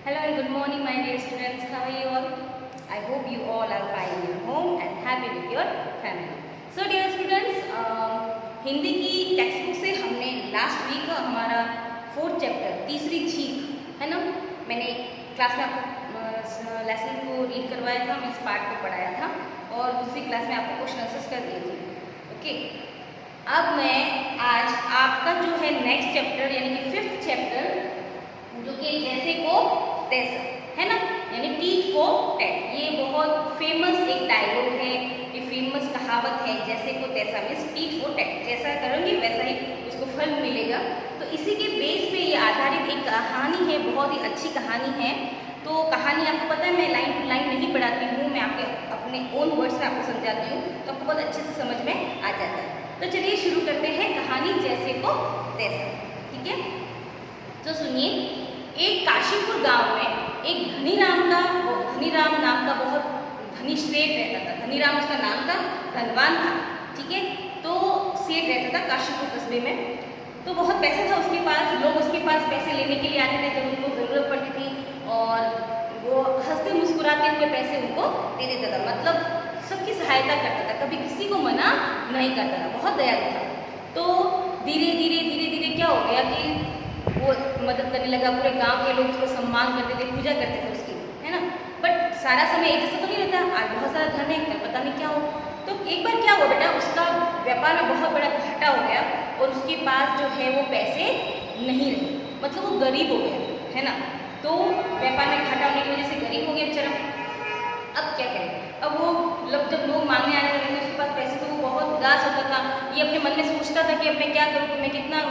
Hello and good morning, my dear students. How are you all? I hope you all are fine in your home and happy with your family. So, dear students, Hindi की text book से हमने last week हमारा 4th chapter तीसरी छींक है ना, मैंने class में आपको लेसन को रीड करवाया था, मैं इस पार्ट को पढ़ाया था और दूसरी क्लास में आपको क्वेश्चन आंसर्स कर दिए थे. ओके, अब मैं आज आपका जो है नेक्स्ट चैप्टर यानी कि 5th चैप्टर जो कि जैसे को तैसा है ना, यानी टीट फॉर टैट. ये बहुत फेमस एक डायलॉग है, ये फेमस कहावत है. जैसे को तैसा मीन्स टीट फॉर टैट, जैसा करोगे वैसा ही उसको फल मिलेगा. तो इसी के बेस पे ये आधारित एक कहानी है, बहुत ही अच्छी कहानी है. तो कहानी आपको पता है मैं लाइन टू लाइन नहीं पढ़ाती हूँ, मैं आपके अपने ओन वर्ड्स में आपको समझाती हूँ, तो आपको बहुत अच्छे से समझ में आ जाता है. तो चलिए शुरू करते हैं कहानी जैसे को तैसा. ठीक है, तो सुनिए. एक काशीपुर गांव में एक धनीराम नाम का बहुत धनी सेठ रहता था. धनीराम उसका नाम था, धनवान था. ठीक है, तो सेठ रहता था काशीपुर कस्बे में. तो बहुत पैसा था उसके पास, लोग उसके पास पैसे लेने के लिए आते थे जब उनको ज़रूरत पड़ती थी और वो हंसते मुस्कुराते हुए पैसे उनको दे देता था. मतलब सबकी सहायता करता था, कभी किसी को मना नहीं करता था, बहुत दयालु था. तो धीरे धीरे क्या हो गया कि वो मदद करने लगा. पूरे गांव के लोग उसको सम्मान करते थे, पूजा करते थे उसकी, है ना. बट सारा समय एक जैसा तो नहीं रहता. आज बहुत सारा धन है, कल पता नहीं क्या हो. तो एक बार क्या हुआ बेटा, उसका व्यापार में बहुत बड़ा घाटा हो गया और उसके पास जो है वो पैसे नहीं रहे. मतलब वो गरीब हो गया, है ना. तो व्यापार में घाटा होने की वजह से गरीब हो गया बेचारा. अब क्या करें. अब वो जब लोग मांगने आने लगे उसके पास पैसे, तो वो बहुत उदास होता था. ये अपने मन में सोचता था कि अब मैं क्या करूँ, कि मैं कितना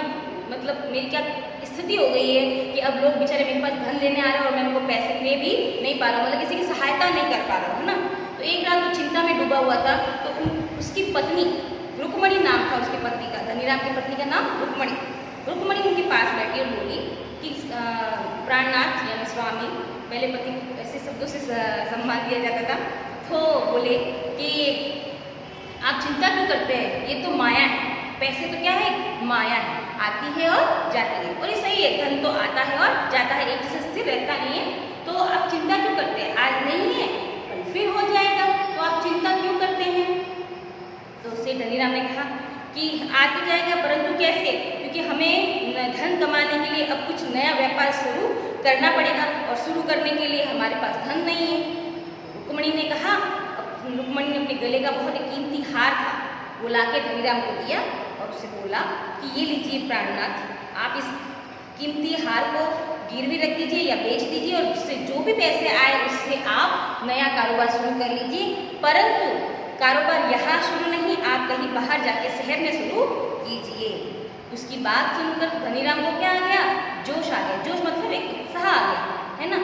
मतलब मेरी क्या स्थिति हो गई है कि अब लोग बेचारे मेरे पास धन लेने आ रहे हैं और मैं उनको पैसे दे भी नहीं पा रहा हूँ, मतलब किसी की सहायता नहीं कर पा रहा हूँ, है ना. तो एक रात वो चिंता में डूबा हुआ था. तो उसकी पत्नी रुक्मणी नाम था उसकी पत्नी का, धनीराम की पत्नी का नाम रुक्मणी उनके पास बैठी और बोली कि प्राणनाथ यानी स्वामी, पहले पति को ऐसे शब्दों से सम्मान दिया जाता था, तो बोले कि आप चिंता क्यों करते हैं, ये तो माया है. पैसे तो क्या है, माया है, आती है और जाती है. और ये सही है, धन तो आता है और जाता है, एक जैसे स्थिर रहता नहीं है. तो आप चिंता क्यों करते हैं, आज नहीं है कल फिर हो जाएगा, तो आप चिंता क्यों करते हैं. तो उससे धनीराम ने कहा कि आ तो जाएगा, परंतु कैसे, क्योंकि हमें धन कमाने के लिए अब कुछ नया व्यापार शुरू करना पड़ेगा और शुरू करने के लिए हमारे पास धन नहीं है. रुक्मणी ने कहा. रुक्मणी ने अपने गले का बहुत ही कीमती हार था, वो लाके धनीराम को दिया और उसे बोला कि ये लीजिए प्राणनाथ, आप इस कीमती हार को गिरवी रख दीजिए या बेच दीजिए और उससे जो भी पैसे आए उससे आप नया कारोबार शुरू कर लीजिए. परंतु कारोबार यहाँ शुरू नहीं, आप कहीं बाहर जाके शहर में शुरू कीजिए. उसकी बात सुनकर धनीराम को क्या आ गया, जोश आ गया. जोश मतलब एक उत्साह आ गया, है ना.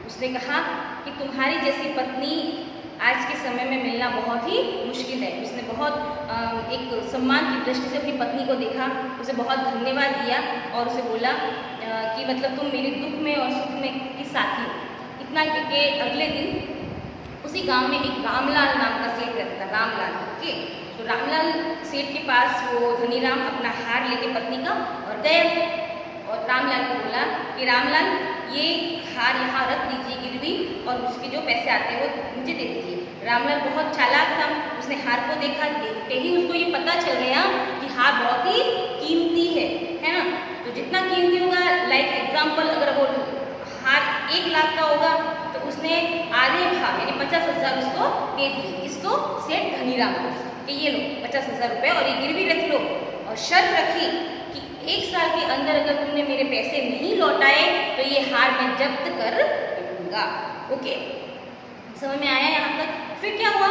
उसने कहा कि तुम्हारी जैसी पत्नी आज के समय में मिलना बहुत ही मुश्किल है. उसने बहुत एक सम्मान की दृष्टि से अपनी पत्नी को देखा, उसे बहुत धन्यवाद दिया और उसे बोला कि मतलब तुम मेरे दुख में और सुख में की साथी हो. इतना कि अगले दिन उसी गांव में एक रामलाल नाम का सेठ रहता था, रामलाल. ओके, तो रामलाल सेठ के पास वो धनीराम अपना हार लेके पत्नी का और गए और रामलाल को बोला कि रामलाल ये हार यहाँ रख दीजिए गिरवी और उसके जो पैसे आते हैं वो मुझे दे दीजिए. रामलाल बहुत चालाक था, उसने हार को देखा, देखते ही उसको ये पता चल गया कि हार बहुत ही कीमती है ना. तो जितना कीमती होगा, लाइक एग्जाम्पल अगर वो हार 1 लाख का होगा तो उसने आधे भाग यानी 50,000 उसको दे दिए. किसको, सेठ धनीराम को, कि ये लो 50,000 रुपये और ये गिरवी रख लो. और शर्त रखी कि 1 साल के अंदर अगर तुमने मेरे पैसे नहीं लौटाए तो ये हार मैं जब्त कर लूँगा. ओके, समझ में आया यहाँ तक. फिर क्या हुआ,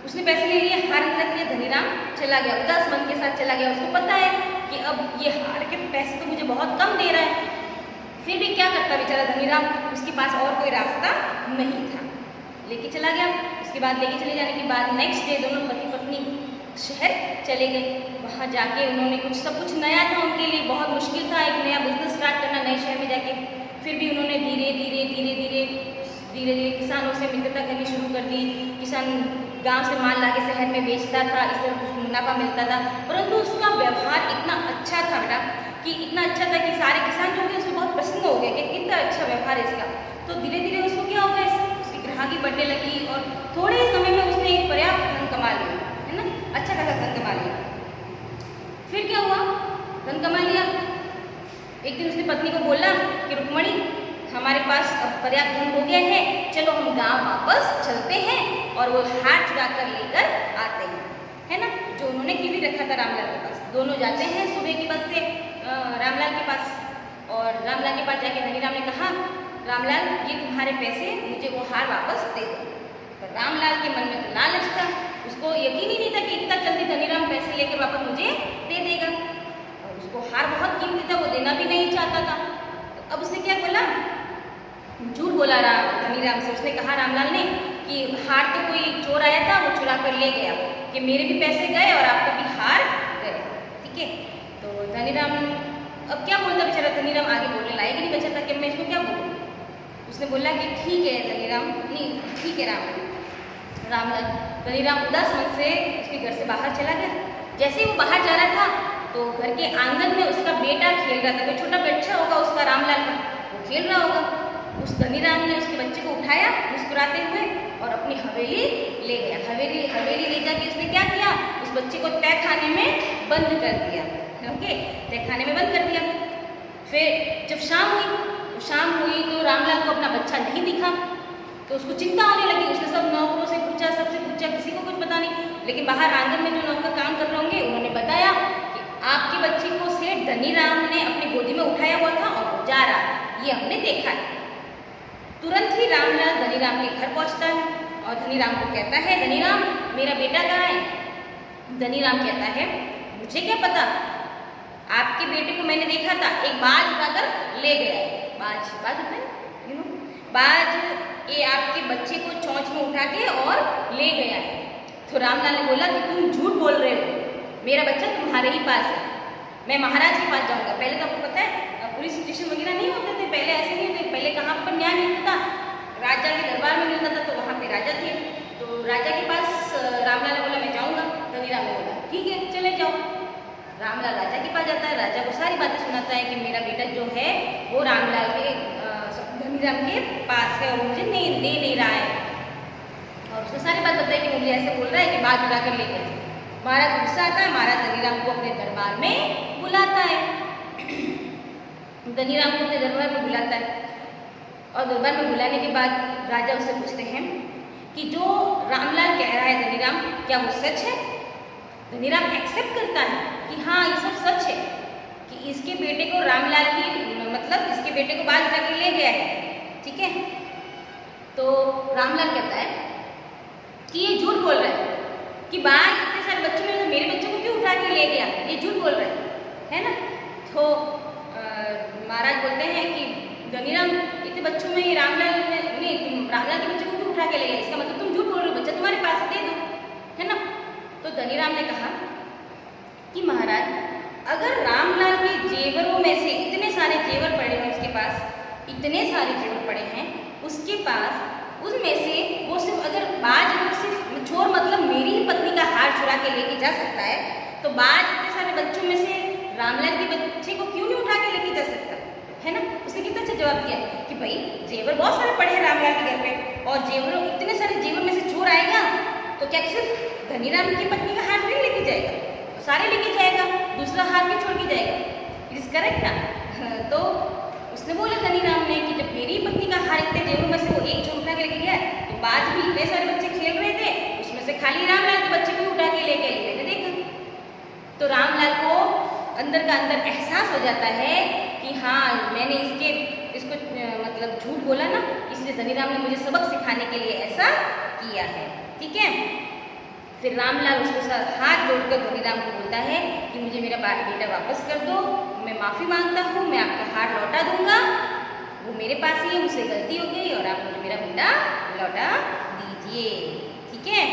उसने पैसे ले लिए, हार रख लिया. धनीराम चला गया, उदास मन के साथ चला गया. उसको पता है कि अब ये हार के पैसे तो मुझे बहुत कम दे रहा है. फिर भी क्या करता बेचारा धनीराम, उसके पास और कोई रास्ता नहीं था, लेके चला गया. उसके बाद लेके चले जाने के बाद नेक्स्ट डे दोनों पति पत्नी शहर चले गए. वहाँ जाके उन्होंने सब कुछ नया था उनके लिए, बहुत मुश्किल था एक नया बिजनेस स्टार्ट करना नए शहर में जाके. फिर भी उन्होंने धीरे धीरे किसानों से मित्रता करनी शुरू कर दी. किसान गांव से माल लाके शहर में बेचता था, इस तरह कुछ मुनाफा मिलता था. परंतु उसका व्यवहार इतना अच्छा था बेटा, कि इतना अच्छा था कि सारे किसान जो थे उसमें बहुत प्रसन्न हो गया कि कितना अच्छा व्यवहार है इसका। तो धीरे धीरे उसको क्या हो गया, उसकी ग्राहकी बढ़ने लगी और थोड़े ही समय में उसने एक पर्याप्त धन कमा लिया, है ना, अच्छा खासा धन कमा लिया। फिर क्या हुआ, धन कमा लिया, एक दिन उसने पत्नी को बोला कि रुक्मणी हमारे पास अब पर्याप्त धन हो गया है, चलो हम गांव वापस चलते हैं और वो हार चुरा कर लेकर आते हैं, है ना, जो उन्होंने गिरवी रखा था रामलाल के पास। दोनों जाते हैं सुबह की बस से रामलाल के पास, और रामलाल के पास जाके धनीराम ने कहा, रामलाल ये तुम्हारे पैसे, मुझे वो हार वापस दे दो। पर रामलाल के मन में तो लालच था, उसको यकीन ही नहीं था कि इतना जल्दी धनीराम पैसे लेकर वापस मुझे दे देगा, और उसको हार बहुत कीमती था, वो देना भी नहीं चाहता था। अब उसने क्या बोला, झूठ बोला धनीराम से। उसने कहा रामलाल ने कि हार तो कोई चोर आया था, वो चुरा कर ले गया, कि मेरे भी पैसे गए और आपका भी हार गए, ठीक है। तो धनीराम अब क्या बोलता बेचारा, धनीराम आगे बोलने लायक नहीं बचा था कि मैं इसको क्या बोलूँ। उसने बोला कि ठीक है धनीराम, नहीं ठीक है रामलाल। धनीराम उदास मन से उसके घर से बाहर चला गया। जैसे ही वो बाहर जा रहा था तो घर के आंगन में उसका बेटा खेल रहा था, कोई छोटा बच्चा होगा उसका रामलाल का, वो खेल रहा होगा। उस धनीराम ने उसके बच्चे को उठाया मुस्कुराते हुए और अपनी हवेली ले गया। हवेली ले जाके उसने क्या किया, उस बच्चे को तय खाने में बंद कर दिया, ओके, तय खाने में बंद कर दिया। फिर जब शाम हुई तो रामलाल को अपना बच्चा नहीं दिखा, तो उसको चिंता होने लगी। उसने सब नौकरों से पूछा, सबसे पूछा, किसी को कुछ पता नहीं। लेकिन बाहर आंगन में जो नौकर काम कर रहे होंगे उन्होंने बताया कि आपके बच्चे को सेठ धनीराम ने अपनी गोदी में उठाया हुआ था और वो जा रहा, ये हमने देखा है। तुरंत ही रामलाल धनीराम के घर पहुंचता है और धनीराम को कहता है, धनीराम मेरा बेटा कहाँ है। धनीराम कहता है, मुझे क्या पता, आपके बेटे को मैंने देखा था, एक बाज उठाकर ले गया है। बाज होता है, यू नो, बाज ये आपके बच्चे को चोंच में उठा के और ले गया है। तो रामलाल ने बोला कि तुम झूठ बोल रहे हो, मेरा बच्चा तुम्हारे ही पास है, मैं महाराज के पास जाऊँगा। पहले तो आपको पता है पुलिस स्टेशन वगैरह नहीं होते थे, पहले ऐसे नहीं होते, पहले कहाँ पर न्याय मिलता था, राजा के दरबार में मिलता था, तो वहाँ पे राजा थे, तो राजा के पास रामलाल ने बोला मैं जाऊँगा। धनीराम ने बोला ठीक है चले जाओ। रामलाल राजा के पास जाता है, राजा को सारी बातें सुनाता है कि मेरा बेटा जो है वो रामलाल के धनीराम के पास है और मुझे दे नहीं रहा है, और उसने सारी बात बताई कि मुझे ऐसे बोल रहा है कि बात उड़ा कर ले गया। महाराज गुस्सा आता है, महाराज धनीराम को अपने दरबार में बुलाता है। धनीराम को अपने दरबार में बुलाता है और दरबार में बुलाने के बाद राजा उससे पूछते हैं कि जो रामलाल कह रहा है धनीराम, क्या वो सच है। धनीराम एक्सेप्ट करता है कि हाँ ये सब सच है, कि इसके बेटे को रामलाल ही, मतलब इसके बेटे को बाज उठा के ले गया है, ठीक है। तो रामलाल कहता है कि ये झूठ बोल रहा है कि बाज इतने सारे बच्चों में तो मेरे बच्चों को क्यों उठा के ले गया, ये झूठ बोल रहा है ना। तो महाराज बोलते हैं कि धनीराम इतने बच्चों में ये रामलाल ने तुम रामलाल के बच्चे को क्यों उठा के ले गए, इसका मतलब तुम झूठ बोल रहे हो, बच्चा तुम्हारे पास दे दो, है ना। तो धनीराम ने कहा कि महाराज अगर रामलाल के जेवरों में से इतने सारे जेवर पड़े हैं, उसके पास इतने सारे जेवर पड़े हैं उसके पास, उसमें से वो सिर्फ अगर बाज लोग सिर्फ चोर मतलब मेरी ही पत्नी का हार चुरा के लेके जा सकता है, तो बाज इतने सारे बच्चों में से रामलाल के बच्चे को क्यों नहीं उठा के लेके जा सकता, है ना। उसने कितना अच्छा जवाब दिया कि भाई जेवर बहुत सारे पड़े हैं रामलाल के घर पे, और जेवरों इतने सारे जेवर में से चोर आएगा तो क्या सिर्फ धनीराम की पत्नी का हार नहीं लेके जाएगा, तो सारे लेके जाएगा, दूसरा हार भी छोड़ के जाएगा। इट इज करेक्ट ना। तो उसने बोला धनीराम ने कि जब मेरी पत्नी का हार इतने जेवरों में से वो एक चोर उठा के लेके गया, तो बाद भी इतने सारे बच्चे खेल रहे थे, उसमें से खाली रामलाल के बच्चे भी उठा के लेके मैंने देखा। तो रामलाल को अंदर का अंदर एहसास हो जाता है कि हाँ मैंने इसको मतलब झूठ बोला ना, इसलिए धनीराम ने मुझे सबक सिखाने के लिए ऐसा किया है, ठीक है। फिर रामलाल उसके साथ हाथ जोड़कर धनीराम को बोलता है कि मुझे मेरा बेटा वापस कर दो, मैं माफ़ी मांगता हूँ, मैं आपका हार लौटा दूंगा, वो मेरे पास ही है, मुझसे गलती हो गई और आप मुझे मेरा बेटा लौटा दीजिए, ठीक है।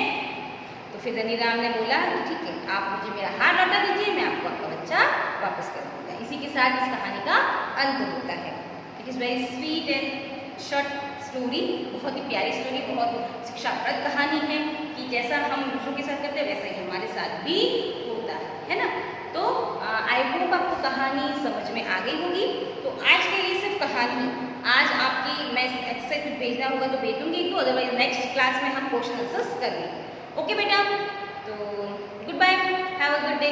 तो फिर धनीराम ने बोला कि ठीक है आप मुझे मेरा हार लौटा दीजिए, मैं आपको आपका बच्चा वापस कर दूँगा। इसी के साथ इस कहानी का अंत होता है। It is very sweet and short story, बहुत ही प्यारी स्टोरी, बहुत शिक्षाप्रद कहानी है कि जैसा हम दूसरों के साथ करते हैं वैसा ही हमारे साथ भी होता है ना। तो आई होप आपको कहानी समझ में आ गई होगी। तो आज के लिए सिर्फ कहानी। आज आपकी मैं एक्सरसाइज कुछ भेजना होगा तो भेज दूँगी तो अदरवाइज नेक्स्ट क्लास में हम क्वेश्चन आंसर्स कर लेंगे। ओके बेटा, तो good bye, have a good day.